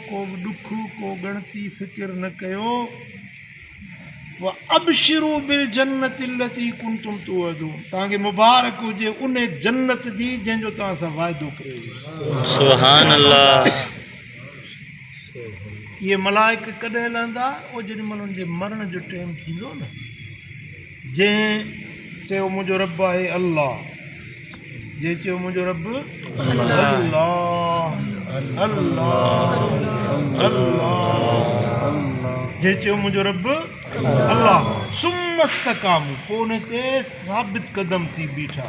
को बि ॾुख को ॻणती फ़िकिर न कयो व अबशिरू बिल जन्नति लती कुंतुम तुअदून तव्हांखे मुबारक हुजे उन जन्नत जी जंहिंजो तव्हां सां वाइदो कयो सुभान अल्लाह। इहे मलाइक कॾहिं लहंदा उहो जेॾी महिल हुनजे मरण जो टाइम थींदो न जंहिं चयो मुंहिंजो रब आहे अल्लाह जंहिं चयो मुंहिंजो रब अल्लाह अल्लाह अल्लाह जंहिं चयो मुंहिंजो रब अल्लाह सुमस्तकामु पोइ उन ते साबित क़दम थी बीठा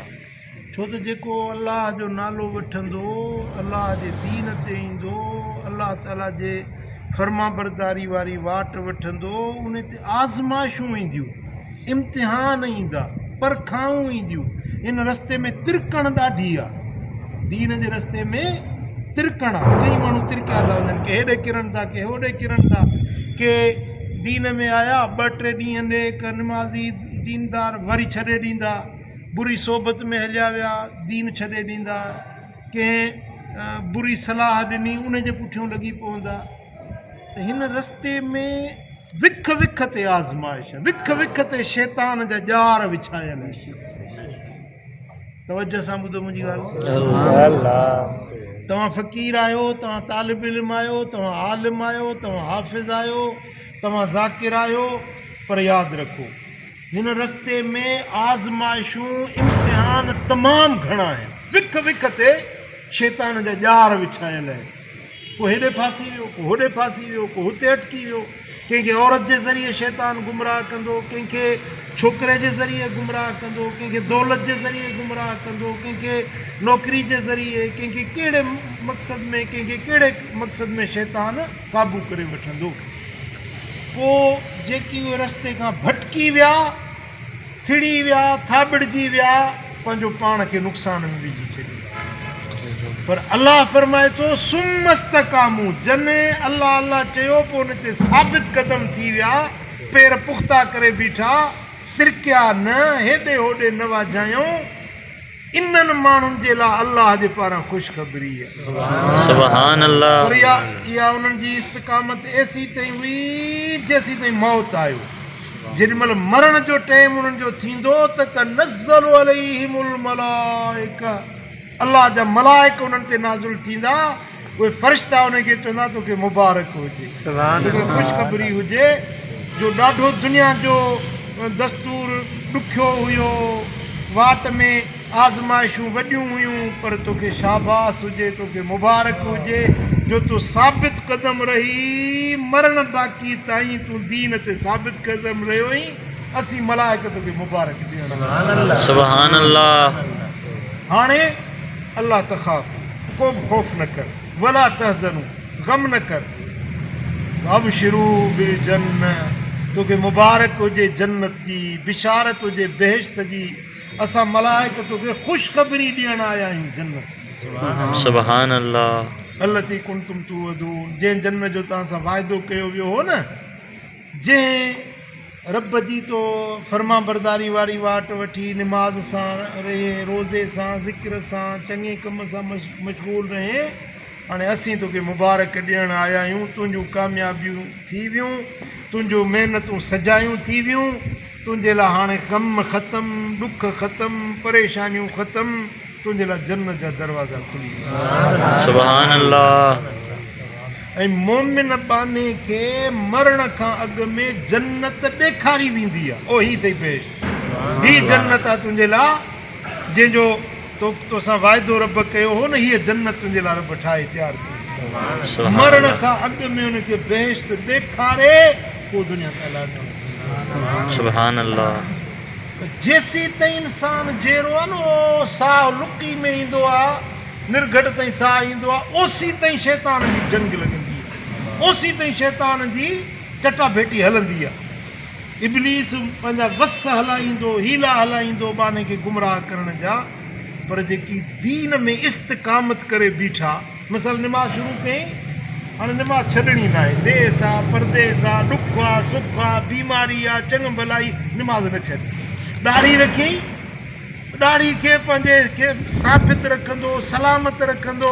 छो त जेको अल्लाह जो नालो वठंदो अल्लाह जे दीन ते ईंदो अल्लाह ताला जे फर्मा बरदारी वारी वाट वठंदो उन ते आज़माइशूं ईंदियूं इम्तिहान ईंदा परखाऊं ईंदियूं इन रस्ते में तिरकण ॾाढी आहे दीन जे रस्ते में तिरकण आहे कई माण्हू तिरकिया था वञनि के हेॾे किरनि था के होॾे किरनि था के दीन में आया 2-3 ॾींहं ने हिकु निमाज़ी दीनदार वरी छॾे ॾींदा बुरी सोबत में हलिया विया दीन छॾे ॾींदा कंहिं बुरी सलाह ॾिनी उन जे पुठियां लॻी पवंदा त हिन रस्ते में विख विख ते आज़माइश विख विख ते शैतान जा ॼार विछायल तवजह सां ॿुधो मुंहिंजी ॻाल्हि तव्हां फ़क़ीर आहियो तव्हां तालिब इल्म आहियो तव्हां आलिम आहियो तव्हां हाफ़िज़ आहियो तव्हां ज़ाकिर आहियो पर यादि रखो हिन रस्ते में आज़माइशूं इम्तिहान तमामु घणा आहिनि विख विख ते शैतान जा ॼार विछायल आहिनि को हेॾे फासी वियो को होॾे फासी वियो को हुते अटकी वियो कंहिंखे औरत जे ज़रिए शैतान गुमराह कंदो कंहिंखे छोकिरे जे ज़रिए गुमराह कंदो कंहिंखे दौलत जे ज़रिए गुमराह कंदो कंहिंखे नौकिरी जे ज़रिए कंहिंखे कहिड़े मक़सद में कंहिंखे कहिड़े मक़सद में शैतान क़ाबू करे वठंदो पोइ जेकी उहे रस्ते खां भटकी विया थिड़ी विया थाबड़जी विया पंहिंजो पाण खे नुक़सान में विझी छॾियो पर अल्लाह फरमाए थो सुमस्तकामू जॾहिं अल्लाह अल्लाह चयो पोइ उन ते साबित क़दम थी विया पेर पुख़्ता करे बीठा तिरकिया न हेॾे होॾे न वाजायूं इन्हनि माण्हुनि जे लाइ अल्लाह जे पारां ख़ुशख़बरी आहे सुभान अल्लाह पर इहा उन्हनि जी इस्तक़ामत एसी ताईं हुई जेसीं ताईं मौत आयो जेॾी महिल मरण जो टाइम उन्हनि जो थींदो त तनज़्ज़लु अलैहिमुल मलाइका अल्लाह जा मलाइक उन्हनि ते नाज़िल थींदा उहे फ़रिश्ता उनखे चवंदा तोखे मुबारक हुजे तोखे ख़ुशख़बरी हुजे जो ॾाढो दुनिया जो दस्तूर ॾुखियो हुयो वाट में आज़माइशूं वॾियूं हुयूं पर तोखे शाबास हुजे तोखे मुबारक हुजे जो तूं साबित क़दम रही मरण बाक़ी ताईं तूं दीन ते साबित क़दम रहियो आहीं असीं मलाइक तोखे मुबारक ॾियूं सुभान अल्लाह हाणे अल्लाह तख़ाफ़ को बि ख़ौफ़ न कर वला तहज़नू ग़म न कर अबशिरू बिल जन्नत तोखे मुबारक हुजे जन्नत जी बिशारत हुजे बेहिश्त जी असां मलाइक तोखे ख़ुशख़बरी ॾियण आया आहियूं जन्नत सुभान अल्लाह अल्लती कुंतुम तुअदून जंहिं जन्नत जो तव्हां सां वाइदो कयो वियो हो न जंहिं रब जी तो फर्मा बरदारी वारी वाट वठी निमाज़ सां रहे रोज़े सां ज़िक्र सां चङे कम सां मशगूल रहे हाणे असीं तोखे मुबारक ॾियण आया आहियूं तुंहिंजूं कामयाबियूं थी वियूं तुंहिंजूं महिनतूं सजायूं थी वियूं तुंहिंजे लाइ हाणे ग़म ख़तमु ॾुख ख़तमु परेशानियूं ख़तमु तुंहिंजे लाइ जन्नत जा दरवाज़ा खुली सुभान अल्लाह ऐं मोमिन बाने खे मरण खां अॻु में जन्नत ॾेखारी वेंदी आहे ओ ही अथई पेश ही जन्नत आहे तुंहिंजे लाइ जंहिंजो तोसां वाइदो रब कयो हो न हीअ जन्नत तुंहिंजे लाइ रब ठाहे तयारु कई मरण खां अॻु में हुनखे बेहिश्त ॾेखारे पोइ दुनिया ते हलाए सुभान अल्लाह जेसीं ताईं इंसान जहिड़ो आहे न उहो साह लुकी में ईंदो आहे निर्घट ताईं साह ईंदो आहे ओसी ताईं शैतान जी जंग लॻंदी आहे ओसी ताईं शैतान जी चटाभेटी हलंदी आहे इब्लीस पंहिंजा वस हलाईंदो हीला हलाईंदो बाने खे गुमराह करण जा पर जेकी दीन में इस्तक़ामत करे बीठा मिसाल निमाज़ शुरू कई हाणे निमाज़ छॾणी न आहे देस आहे परदेस आहे ॾुख आहे सुख आहे बीमारी आहे चङ भलाई निमाज़ न छॾ ॾाढ़ी रखी ॾाढ़ी खे पंहिंजे खे साबित रखंदो सलामत रखंदो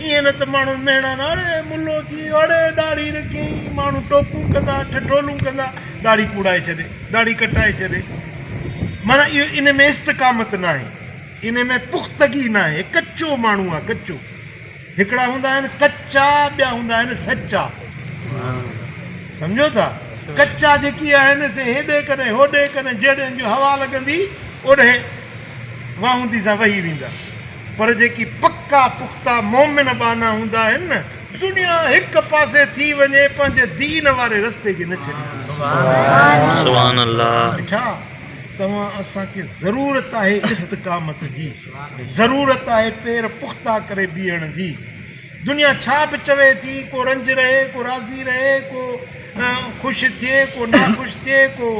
ईअं न त माण्हू मेणा न अड़े मुलो थी अड़े ॾाढ़ी रखी माण्हू टोकूं कंदा ठठोलूं कंदा ॾाढ़ी पूड़ाए छॾे ॾाढ़ी कटाए छॾे माना इहो इन में इस्तकामत न आहे इन में पुख़्तगी न आहे कचो माण्हू आहे कचो हिकिड़ा हूंदा आहिनि कचा ॿिया हूंदा आहिनि सचा सम्झो था कचा जेकी आहिनि से हेॾे कॾहिं होॾे कॾहिं जॾहिं जो हवा लॻंदी ओॾे वाहूंदी सां वही वेंदा पर जेकी पक्का पुख़्ता मोमिन बाना हूंदा आहिनि न दुनिया हिकु पासे थी वञे पंहिंजे दीन वारे रस्ते खे न छॾे सुभान अल्लाह ॾिठा तव्हां असांखे ज़रूरत आहे इस्तकामत जी ज़रूरत आहे पेर पुख़्ता करे बीहण जी दुनिया छा बि चवे थी को रंज रहे को राज़ी रहे को ख़ुशि थिए को नाख़ुशि थिए को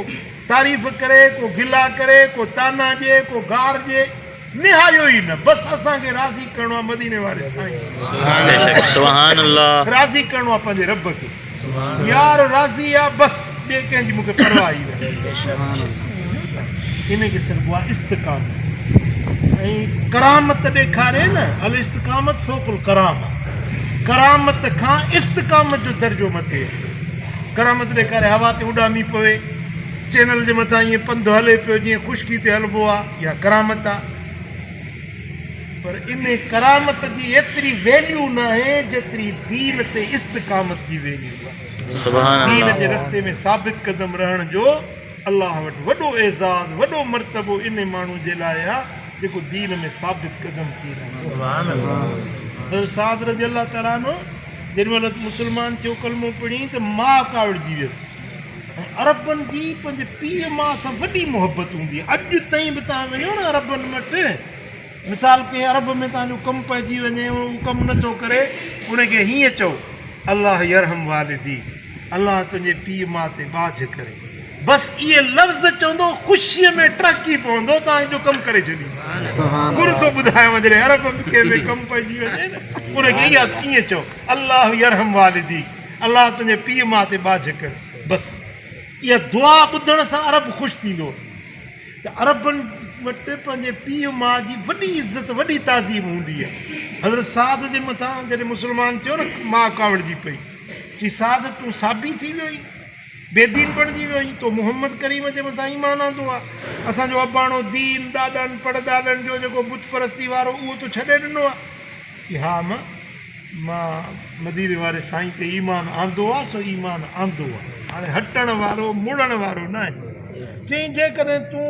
तारीफ़ करे को गिला करे को ताना ॾिए को गार ॾिए निहारियो ई न बसि असांखे राज़ी करिणो आहे मदीने वारे साईं सुभान अल्लाह राज़ी करिणो आहे पंहिंजे रब खे यार राज़ी आहे बसि ॿिए कंहिंजी मूंखे परवाह ई न इनखे सॾिबो आहे इस्तकामत ऐं करामत ॾेखारे न अल इस्तकामत फ़ौक़ुल करामत खां इस्तकामत जो दर्जो मथे करामत ॾेखारे हवा ते उॾामी पवे चैनल जे मथां ईअं पंधु हले पियो जीअं ख़ुश्की ते हलिबो आहे इहा करामत आहे पर इन करामत जी एतिरी वैल्यू न आहे जेतिरी दीन ते इस्तकामत जी वैल्यू आहे सुभान दीन अल्लाह जे रस्ते में साबित क़दम रहण जो अल्लाह वटि वॾो एज़ाज़ वॾो मर्तबो इन माण्हू जे लाइ आहे जेको दीन में साबित क़दम थी रहियो साद रज़ी अल्लाह ताला नो जेॾी महिल मुस्लमान थियो कलमो पढ़ी त माउ कावड़जी वियसि अरबनि जी पंहिंजे पीउ माउ सां वॾी मुहबत हूंदी आहे अॼु ताईं बि तव्हां वञो न अरबनि वटि मिसाल कंहिं अरब में तव्हांजो कमु पइजी वञे उहो कमु नथो करे उनखे हीअं चओ अल्लाह यरहम वालिदी अल्लाह तुंहिंजे पीउ माउ ते बाझ करे बसि इहे लफ़्ज़ चवंदो ख़ुशीअ में टरकी पवंदो तव्हांजो कमु करे छॾींदो गुरु थो ॿुधायांव जॾहिं अरब में कमु पइजी वञे न उनखे इहा कीअं चओ अल्लाह यरहम वालिदी अल्लाह तुंहिंजे पीउ माउ ते बाझ करे बसि इहा दुआ ॿुधण सां अरब ख़ुशि थींदो त अरबनि वटि पंहिंजे पीउ माउ जी वॾी इज़त वॾी ताज़ीम हूंदी आहे हज़रत साद जे मथां जॾहिं मुस्लमान थियो न माउ कावड़जी पई चई साद तूं साबी थी वियो आहीं बेदीन बणिजी वियो आहीं तो मोहम्मद करीम जे मथां ईमान आंदो आहे असांजो अबाणो दीन ॾाॾनि पड़दाॾनि जो जेको बुत परस्ती वारो उहो तो छॾे ॾिनो आहे की हा मां मदीने वारे साईं ते ईमान आंदो आहे सो ईमान आंदो आहे हाणे हटण वारो मुड़ण वारो न आहे चई जेकॾहिं तूं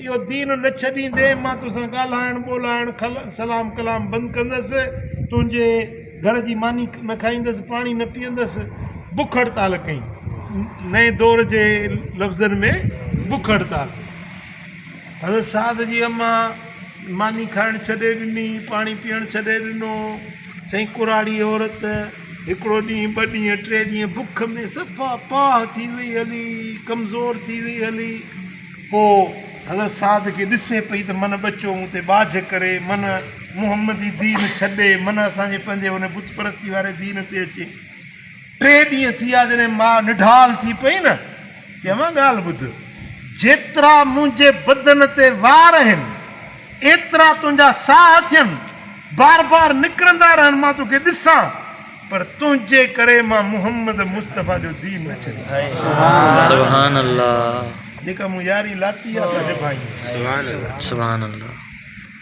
इहो दीन न छॾींदे मां तोसां ॻाल्हाइणु ॿोलाइणु सलाम कलाम बंदि कंदसि तुंहिंजे घर जी मानी न खाईंदसि पाणी न पीअंदसि बुख हड़ताल कई नए दौर जे लफ़्ज़नि में बुख हड़ताल हज़रत साद जी अम्मा मानी खाइणु छॾे ॾिनी पाणी पीअणु छॾे ॾिनो साईं कुराड़ी औरत हिकिड़ो ॾींहुं ॿ ॾींहं टे ॾींहं बुख में सफ़ा पाह थी वई हली कमज़ोर थी वई हली पोइ हज़रत साद खे ॾिसे पई त मन बचो मूं ते बाझ करे मन मुहम्मदी दीन छॾे मन असांजे पंहिंजे हुन बुत परस्ती वारे दीन ते अचे 3 ॾींहं थी विया जॾहिं मां निढाल थी पई न चयोमां ॻाल्हि ॿुध जेतिरा मुंहिंजे बदन ते वार आहिनि एतिरा तुंहिंजा साह थियनि बार बार निकिरंदा रहनि मां तोखे ॾिसां पर तुंहिंजे करे मां मुहम्मद मुस्तफ़ा जो दीन न छॾियो सुभान अल्लाह जेका मूं यारी लाती आहे असां निभाई सुभान अल्लाह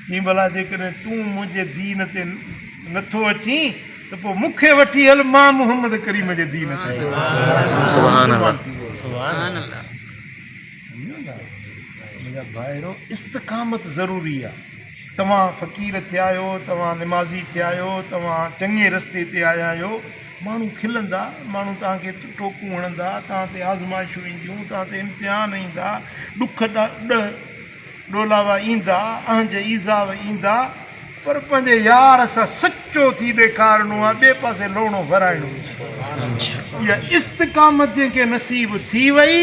चई भला जेकॾहिं तूं मुंहिंजे दीन ते नथो अची त पोइ मूंखे वठी हल मां मुहम्मद करीम जे दीन ते सुभान अल्लाह सुभान अल्लाह मुंहिंजा भाइरो इस्तकामत ज़रूरी आहे तव्हां फ़क़ीर थिया आहियो तव्हां निमाज़ी थिया आहियो तव्हां चङे रस्ते ते आया आहियो माण्हू खिलंदा माण्हू तव्हांखे टोकूं हणंदा तव्हां ते आज़माइशूं ईंदियूं तव्हां ते इम्तिहान ईंदा ॾुख ॾोलावा ईंदा अहंज ईज़ाव ईंदा पर पंहिंजे यार सां सचो थी ॾेखारणो आहे ॿिए पासे लोणो भराइणो इहा इस्तकामत जंहिंखे नसीब थी वई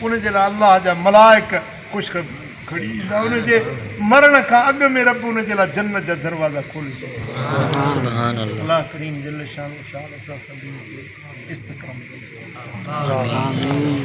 उनजे लाइ अलाह जा मलाइक ख़ुशख़बरी खड़ी ईंदा उनजे मरण खां अॻु में रब उनजे लाइ जन्नत जा दरवाज़ा खोले सुभान अल्लाह अल्लाह करीम जल शान शान असां सभिनी खे इस्तकामत आमीन